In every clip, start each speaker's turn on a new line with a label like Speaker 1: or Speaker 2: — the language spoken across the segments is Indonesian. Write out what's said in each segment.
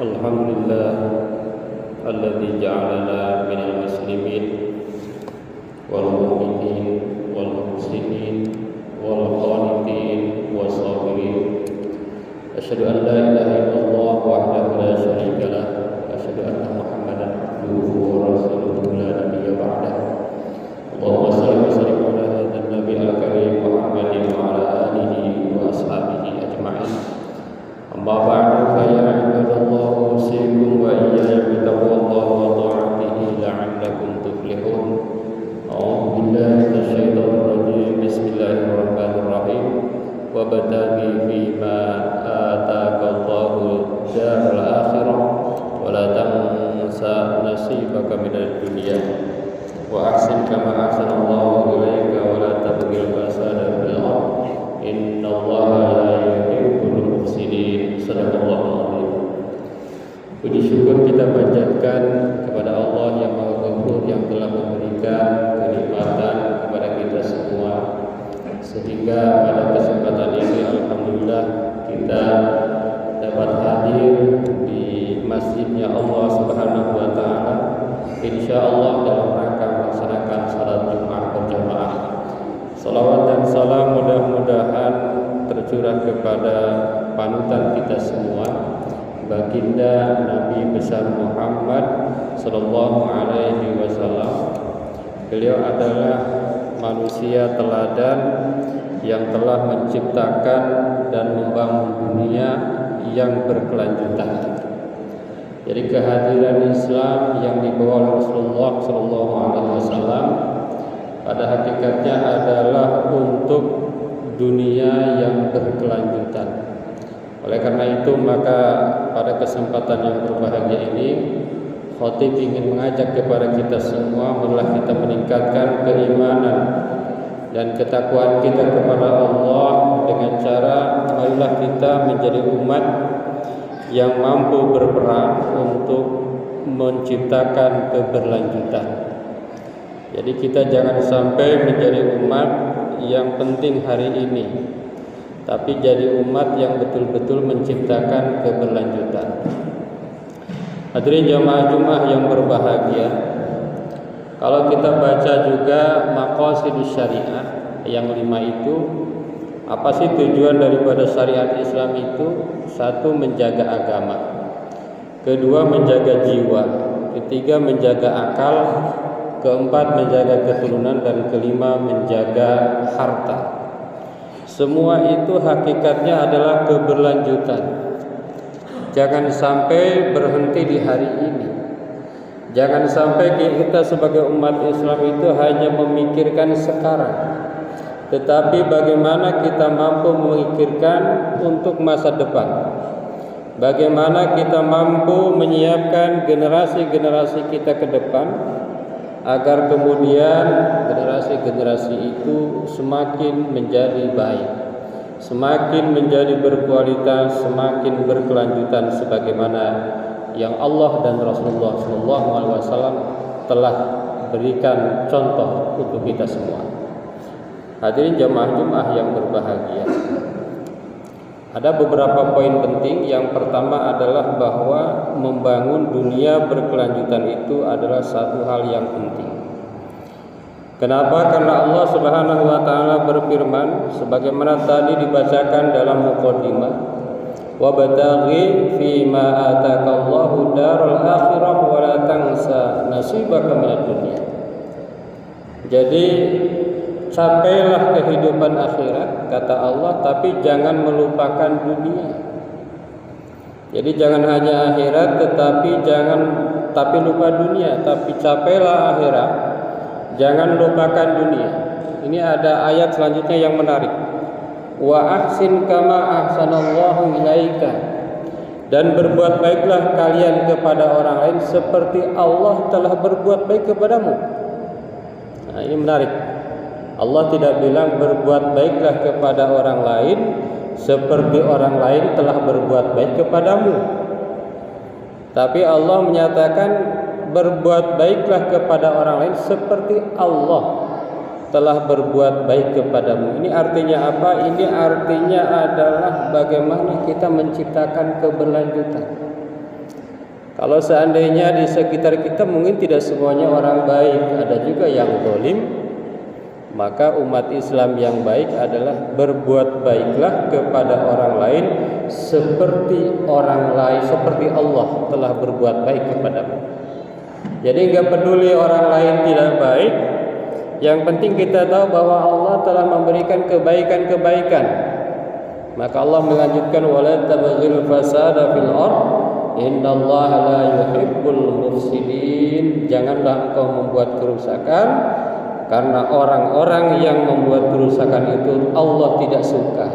Speaker 1: الحمد لله الذي جعلنا من المسلمين والمؤمنين والمحسنين والقانتين والصابرين. أشهد أن لا إله إلا الله وحده لا شريك له وأشهد أن محمدا عبده ورسوله لا نبي بعده. اللهم صل وسلم على هذا النبي الكريم محمد وعلى آله وأصحابه أجمعين. أما بعد فيا عباد الله أوصيكم وإياي بتقوى الله وطاعته لعلكم تفلحون. أعوذ بالله من الشيطان الرجيم. بسم الله الرحمن الرحيم. وابتغ فيما آتاك الله الدار الآخرة ولا تنس نصيبك من الدنيا وأحسن كما أحسن الله إليك ولا تبغي الفساد في الأرض إن الله لا يحب المفسدين. Sadaqallahu adzim. Puji syukur kita panjatkan kepada Allah yang Maha Ghafur yang telah memberikan kenikmatan kepada kita semua, sehingga pada kesempatan ini alhamdulillah kita dapat hadir di masjidnya Allah Subhanahu wa taala, insyaallah dalam rangka melaksanakan salat Jumat berjamaah. Salawat dan salam mudah-mudahan tercurah kepada panutan kita semua, baginda Nabi besar Muhammad sallallahu alaihi wasallam. Beliau adalah manusia teladan yang telah menciptakan dan membangun dunia yang berkelanjutan. Jadi kehadiran Islam yang dibawa oleh Rasulullah sallallahu alaihi wasallam pada hakikatnya adalah untuk dunia yang berkelanjutan. Oleh karena itu maka pada kesempatan yang berbahagia ini Khatib ingin mengajak kepada kita semua marilah kita meningkatkan keimanan dan ketakwaan kita kepada Allah dengan cara marilah kita menjadi umat yang mampu berperan untuk menciptakan keberlanjutan. Jadi kita jangan sampai menjadi umat yang penting hari ini, tapi jadi umat yang betul-betul menciptakan keberlanjutan. Hadirin jamaah Jumat yang berbahagia, kalau kita baca juga maqasidus syariah yang 5 itu, apa sih tujuan daripada syariat Islam itu? 1, menjaga agama, kedua menjaga jiwa, ketiga menjaga akal, keempat menjaga keturunan, dan kelima menjaga harta. Semua itu hakikatnya adalah keberlanjutan. Jangan sampai berhenti di hari ini. Jangan sampai kita sebagai umat Islam itu hanya memikirkan sekarang, tetapi bagaimana kita mampu memikirkan untuk masa depan. Bagaimana kita mampu menyiapkan generasi-generasi kita ke depan agar kemudian generasi-generasi itu semakin menjadi baik, semakin menjadi berkualitas, semakin berkelanjutan sebagaimana yang Allah dan Rasulullah SAW telah berikan contoh untuk kita semua. Hadirin jamaah Jumat yang berbahagia, ada beberapa poin penting. Yang pertama adalah bahwa membangun dunia berkelanjutan itu adalah satu hal yang penting. Kenapa? Karena Allah Subhanahu wa taala berfirman sebagaimana tadi dibacakan dalam muqaddimah, wabtaghi fima ataqallahu darul akhirah wa la tansa nasibaka minad dunya. Jadi capailah kehidupan akhirat kata Allah, tapi jangan melupakan dunia. Jadi jangan hanya akhirat tapi lupa dunia, tapi capailah akhirat, jangan lupakan dunia. Ini ada ayat selanjutnya yang menarik. Wa ahsin kama ahsanallahu ilaika, dan berbuat baiklah kalian kepada orang lain seperti Allah telah berbuat baik kepadamu. Nah, ini menarik. Allah tidak bilang berbuat baiklah kepada orang lain seperti orang lain telah berbuat baik kepadamu, tapi Allah menyatakan berbuat baiklah kepada orang lain seperti Allah telah berbuat baik kepadamu. Ini artinya apa? Ini artinya adalah bagaimana kita menciptakan keberlanjutan. Kalau seandainya di sekitar kita mungkin tidak semuanya orang baik, ada juga yang zalim, maka umat Islam yang baik adalah berbuat baiklah kepada orang lain seperti Allah telah berbuat baik kepadamu. Jadi enggak peduli orang lain tidak baik, yang penting kita tahu bahwa Allah telah memberikan kebaikan-kebaikan. Maka Allah melanjutkan wala tabghil fasada fil ard innallaha la yuhibbul mufsidin. Janganlah engkau membuat kerusakan, karena orang-orang yang membuat kerusakan itu Allah tidak suka.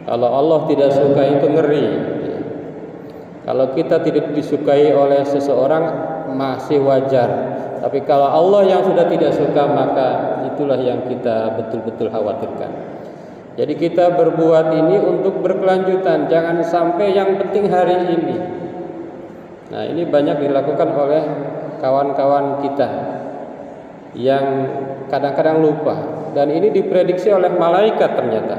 Speaker 1: Kalau Allah tidak suka itu ngeri. Kalau kita tidak disukai oleh seseorang masih wajar, tapi kalau Allah yang sudah tidak suka, maka itulah yang kita betul-betul khawatirkan. Jadi kita berbuat ini untuk berkelanjutan, jangan sampai yang penting hari ini. Nah, ini banyak dilakukan oleh kawan-kawan kita yang kadang-kadang lupa, dan ini diprediksi oleh malaikat ternyata.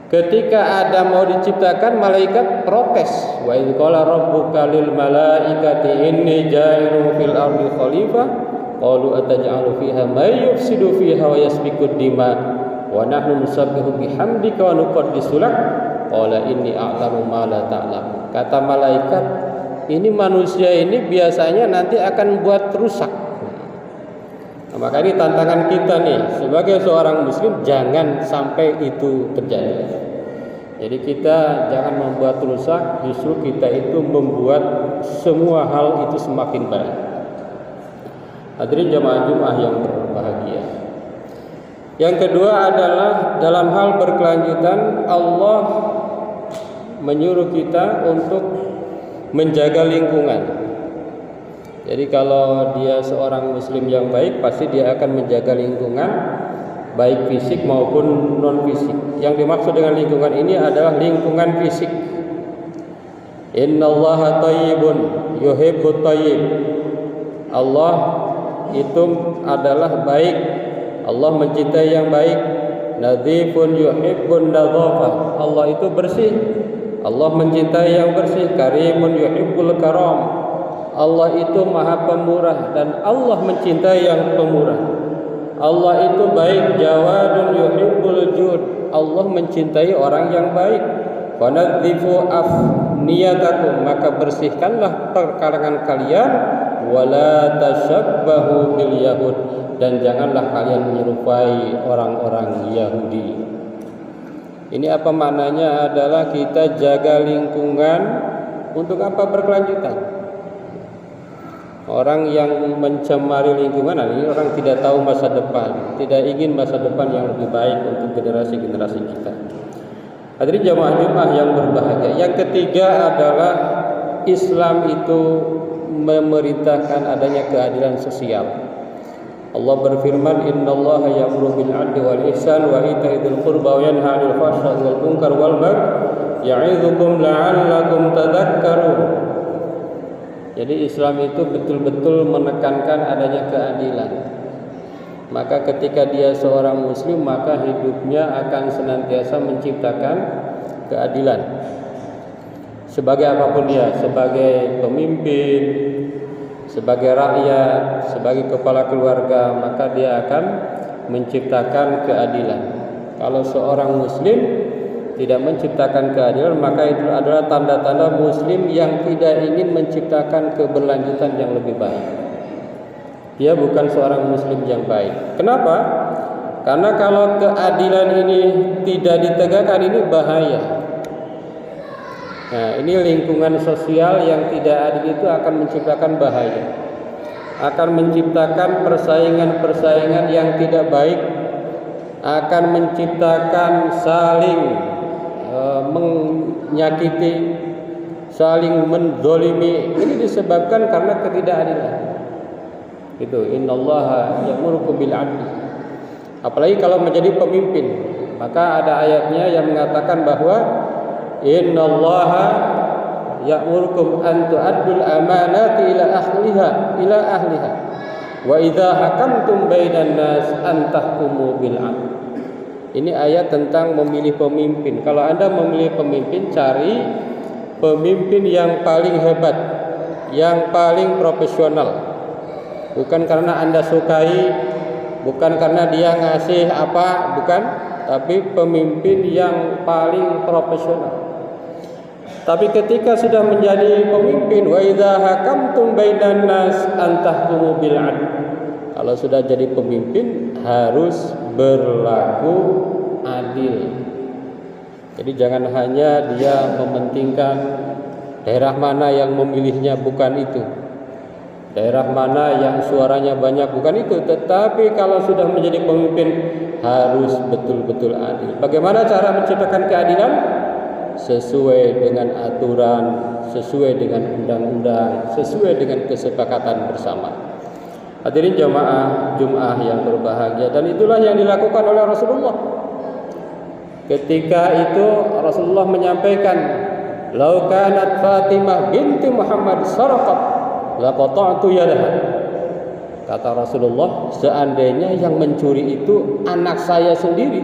Speaker 1: Ketika Adam mau diciptakan, malaikat protes. Wa idz qala rabbuka lil malaikati inni ja'ilun fil ardi khalifah qalu ataj'alu fiha may yufsidu fiha wa yasfiku dima wa nahnu nusabbihu bihamdika wa nuqaddisu lak qala inni a'lamu ma la ta'lam. Kata malaikat, ini manusia ini biasanya nanti akan buat rusak. Nah, maka ini tantangan kita nih sebagai seorang muslim, jangan sampai itu terjadi. Jadi kita jangan membuat rusak, justru kita itu membuat semua hal itu semakin baik. Hadirin jamaah Jumat yang berbahagia. Yang kedua adalah dalam hal berkelanjutan, Allah menyuruh kita untuk menjaga lingkungan. Jadi kalau dia seorang muslim yang baik, pasti dia akan menjaga lingkungan, baik fisik maupun non fisik. Yang dimaksud dengan lingkungan ini adalah lingkungan fisik. Innallaha thayyibun yuhibbut thayyib. Allah itu adalah baik. Allah mencintai yang baik. Nadzifun yuhibbun nadzafah. Allah itu bersih. Allah mencintai yang bersih. Karimun yuhibbul karam. Allah itu maha pemurah dan Allah mencintai yang pemurah. Allah itu baik, jawadun yuhibbul jud. Allah mencintai orang yang baik. Fanadzifu afniyatakum, maka bersihkanlah perkarangan kalian. Wala tashabbahu bil yahud, dan janganlah kalian menyerupai orang-orang Yahudi. Ini apa maknanya? Adalah kita jaga lingkungan untuk apa? Berkelanjutan. Orang yang mencemari lingkungan, ini orang tidak tahu masa depan, tidak ingin masa depan yang lebih baik untuk generasi-generasi kita. Hadirin jamaah Jumat yang berbahagia. Yang ketiga adalah Islam itu memerintahkan adanya keadilan sosial. Allah berfirman, innallaha ya'muru bil 'adli wal ihsan wa ita'i dzil qurba wa yanha 'anil fahsya'i wal munkar wal baghi ya'idzukum la'allakum tadhakkarun. Jadi Islam itu betul-betul menekankan adanya keadilan. Maka ketika dia seorang muslim, maka hidupnya akan senantiasa menciptakan keadilan. Sebagai apapun dia, sebagai pemimpin, sebagai rakyat, sebagai kepala keluarga, maka dia akan menciptakan keadilan. Kalau seorang muslim tidak menciptakan keadilan, maka itu adalah tanda-tanda muslim yang tidak ingin menciptakan keberlanjutan yang lebih baik. Dia bukan seorang muslim yang baik. Kenapa? Karena kalau keadilan ini tidak ditegakkan, ini bahaya. Nah, ini lingkungan sosial yang tidak adil itu akan menciptakan bahaya. Akan menciptakan persaingan-persaingan yang tidak baik, akan menciptakan saling menyakiti, saling menzalimi. Ini disebabkan karena ketidakadilan. Itu innallaha ya'muru bil 'adli. Apalagi kalau menjadi pemimpin, maka ada ayatnya yang mengatakan bahwa innallaha ya'murukum an tu'addul amanati ila ahliha wa idza hakamtum bainan nas an tahkumu bil 'adl. Ini ayat tentang memilih pemimpin. Kalau Anda memilih pemimpin, cari pemimpin yang paling hebat, yang paling profesional. Bukan karena Anda sukai, bukan karena dia ngasih apa, bukan, tapi pemimpin yang paling profesional. Tapi ketika sudah menjadi pemimpin, wa idza hakamtum bainan nas an tahkumu bil adl. Kalau sudah jadi pemimpin harus berlaku adil. Jadi jangan hanya dia mementingkan daerah mana yang memilihnya, bukan itu. Daerah mana yang suaranya banyak, bukan itu. Tetapi kalau sudah menjadi pemimpin harus betul-betul adil. Bagaimana cara menciptakan keadilan? Sesuai dengan aturan, sesuai dengan undang-undang, sesuai dengan kesepakatan bersama. Hadirin jamaah Jumat yang berbahagia, dan itulah yang dilakukan oleh Rasulullah. Ketika itu Rasulullah menyampaikan, "Lau kanat Fatimah binti Muhammad saraqat laqata'tu yadaha." Kata Rasulullah, seandainya yang mencuri itu anak saya sendiri,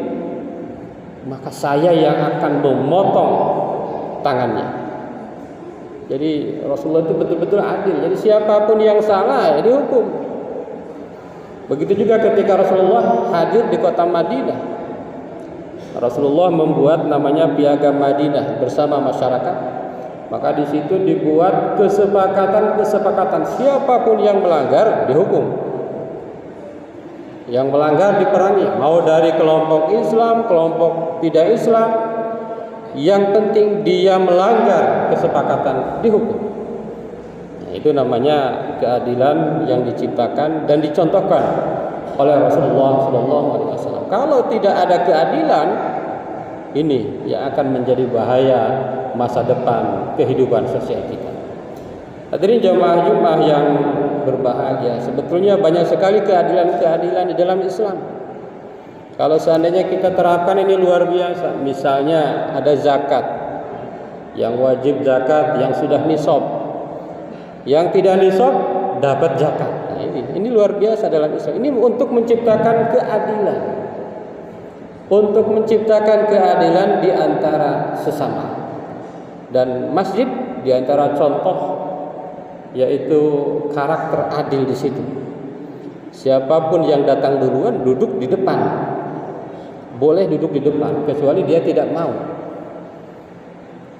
Speaker 1: maka saya yang akan memotong tangannya. Jadi Rasulullah itu betul-betul adil. Jadi siapapun yang salah ya dihukum. Begitu juga ketika Rasulullah hadir di kota Madinah, Rasulullah membuat namanya Piagam Madinah bersama masyarakat. Maka di situ dibuat kesepakatan siapapun yang melanggar dihukum. Yang melanggar diperangi, mau dari kelompok Islam, kelompok tidak Islam. Yang penting dia melanggar kesepakatan dihukum. Nah, itu namanya keadilan yang diciptakan dan dicontohkan oleh Rasulullah SAW. Kalau tidak ada keadilan, ini yang akan menjadi bahaya masa depan kehidupan sosial kita. Hadirin jamaah Jumat yang berbahagia, sebetulnya banyak sekali keadilan-keadilan di dalam Islam. Kalau seandainya kita terapkan ini luar biasa. Misalnya ada zakat, yang wajib zakat yang sudah nisab, yang tidak nisab dapat zakat. Nah, ini luar biasa dalam Islam. Ini untuk menciptakan keadilan, untuk menciptakan keadilan di antara sesama. Dan masjid di antara contoh yaitu karakter adil di situ. Siapapun yang datang duluan duduk di depan, boleh duduk di depan kecuali dia tidak mau.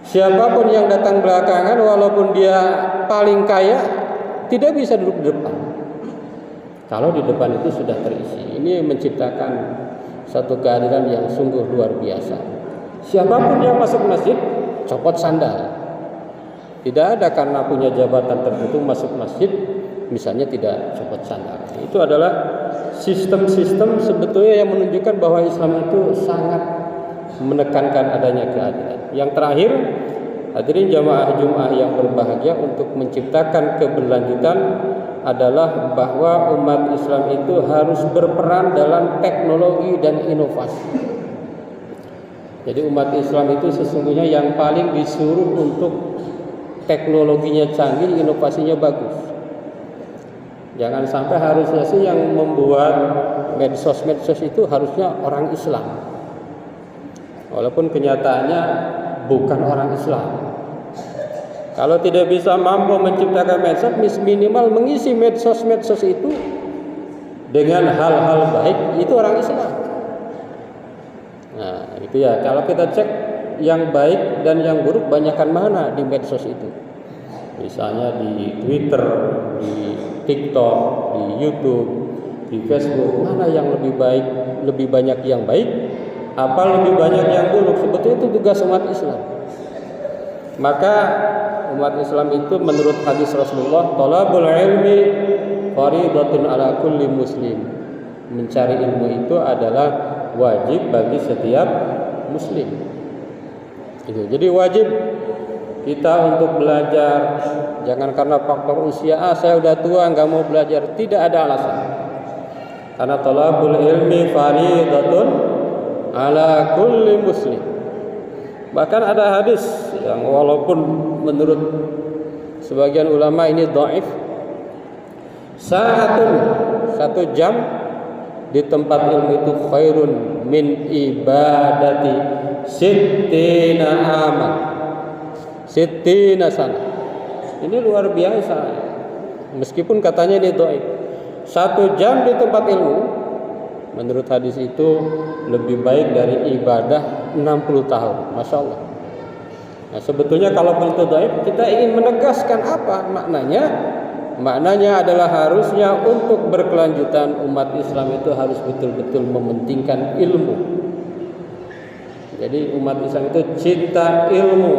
Speaker 1: Siapapun yang datang belakangan walaupun dia paling kaya tidak bisa duduk di depan. Kalau di depan itu sudah terisi. Ini menciptakan satu keadilan yang sungguh luar biasa. Siapapun yang masuk masjid copot sandal. Tidak ada karena punya jabatan tertentu masuk masjid misalnya tidak copot sandal. Itu adalah sistem-sistem sebetulnya yang menunjukkan bahwa Islam itu sangat menekankan adanya keadilan. Yang terakhir, hadirin jamaah Jumat yang berbahagia, untuk menciptakan keberlanjutan adalah bahwa umat Islam itu harus berperan dalam teknologi dan inovasi. Jadi umat Islam itu sesungguhnya yang paling disuruh untuk teknologinya canggih, inovasinya bagus. Jangan sampai harusnya sih yang membuat medsos itu harusnya orang Islam, walaupun kenyataannya bukan orang Islam. Kalau tidak bisa mampu menciptakan medsos, minimal mengisi medsos itu dengan hal-hal baik, itu orang Islam. Nah, itu ya. Kalau kita cek yang baik dan yang buruk banyakkan mana di medsos itu. Misalnya di Twitter, di TikTok, di YouTube, di Facebook, mana yang lebih baik, lebih banyak yang baik, apa lebih banyak yang buruk? Sebetulnya itu tugas umat Islam. Maka umat Islam itu menurut hadis Rasulullah, talabul ilmi faridatun ala kulli muslim. Mencari ilmu itu adalah wajib bagi setiap muslim. Itu. Jadi wajib kita untuk belajar. Jangan karena faktor usia, saya udah tua nggak mau belajar. Tidak ada alasan. Karena talabul ilmi faridatun ala kulli muslim. Bahkan ada hadis yang walaupun menurut sebagian ulama ini dhaif, satu jam di tempat ilmu itu khairun min ibadati sittina aman.
Speaker 2: Sittina sana. Ini luar biasa. Meskipun katanya dia dhaif. 1 jam di tempat ilmu menurut hadis itu lebih baik dari ibadah 60 tahun. Masya Allah. Nah, sebetulnya kalau itu dhaif, kita ingin menegaskan apa maknanya? Maknanya adalah harusnya untuk berkelanjutan umat Islam itu harus betul-betul mementingkan ilmu. Jadi umat Islam itu cinta ilmu,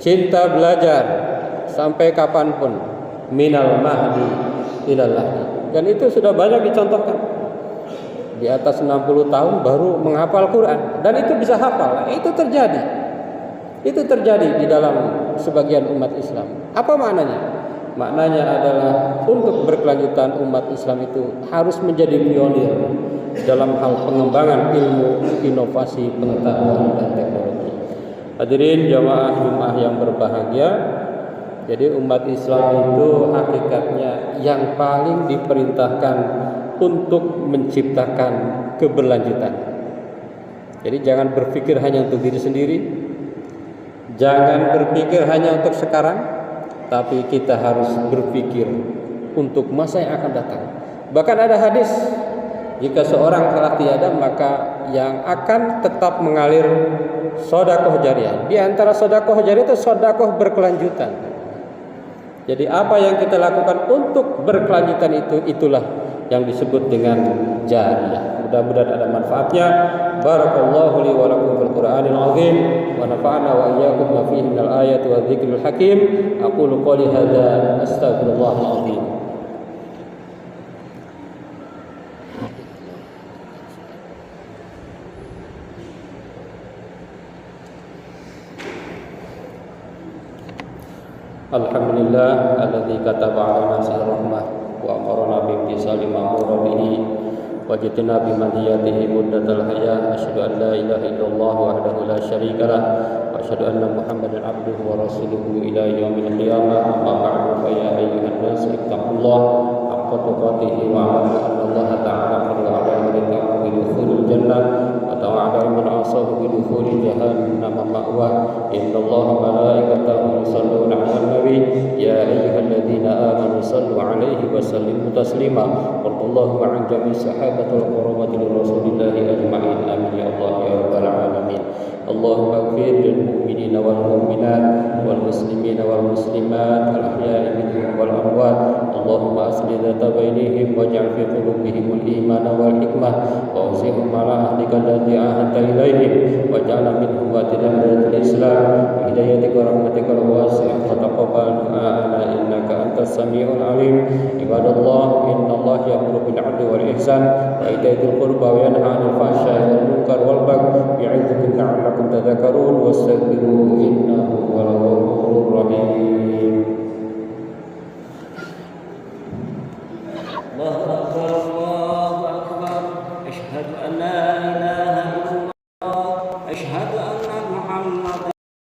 Speaker 2: cinta belajar sampai kapanpun, minal mahdi ilal lahdi. Dan itu sudah banyak dicontohkan. Di atas 60 tahun baru menghafal Quran, dan itu bisa hafal. Itu terjadi. Itu terjadi di dalam sebagian umat Islam. Apa maknanya? Maknanya adalah untuk berkelanjutan umat Islam itu harus menjadi pionir dalam hal pengembangan ilmu, inovasi, pengetahuan dan teknologi. Hadirin jamaah Jumat yang berbahagia, jadi umat Islam itu hakikatnya yang paling diperintahkan untuk menciptakan keberlanjutan. Jadi jangan berpikir hanya untuk diri sendiri, jangan berpikir hanya untuk sekarang, tapi kita harus berpikir untuk masa yang akan datang. Bahkan ada hadis, jika seorang telah tiada, maka yang akan tetap mengalir sedekah jariah. Di antara sedekah jariah itu sedekah berkelanjutan. Jadi apa yang kita lakukan untuk berkelanjutan itulah yang disebut dengan jariyah. Mudah-mudahan ada manfaatnya. Barakallahu li wa lakum fil Qur'anil azim wa nafa'ana wa iyyakum ma fihi minal ayati wa dzikril hakim. Aqulu qouli hadza astaghfirullahal azim. Alhamdulillah alladzi kataba 'ala nafsihi rahmah wa amarna bi imtisali ma amara bihi wajitna bi madiyatihi muddatal hayah. Asyhadu an la ilaha illallah wahdahu la syarika lah wa asyhadu anna Muhammadan abduhu wa rasuluhu ila yaumil qiyamah. Amma ba'du fa ya ayyuhan nas ittaqullah haqqa tuqatih wa 'alamu anna Allah ta'ala qad wa'ada bikum bi dukhulil jannah wa ta'ala man asahu bi dukhulil jahannam ma'wa. Inna Allah malaikatahu yusalluna 'alan nabi ya ayyuhalladzina amanu sallu 'alaihi wa sallimu taslima. Allahumma 'an jami' sahabatul qurabati li rasulillahi ajma'in. Amin ya Allah ya rabbal alamin. Allahumma ighfir lil mu'minina wal mu'minat wal muslimina wal muslimat al ahya'i minhum wal amwat. Allahumma aslih dhata bainihim waj'al fi qulubihim al iman wal hikmah wa awsihum ala ahdika allati ahadta ilaihim waj'alna minhum watidan lil islam hidayatika wa rahmatika al wasi'ah wa taqabbal du'ana innaka antas samiul alim. Ibadallah, innallaha ya'muru bil 'adli wal ihsan wa itaa'il qurba wa yanha 'anil fahsya'i wal munkar wal baghi ya'idukum la'allakum tadhakkarun wastaghfiruhu innahu huwal ghafurur rahim.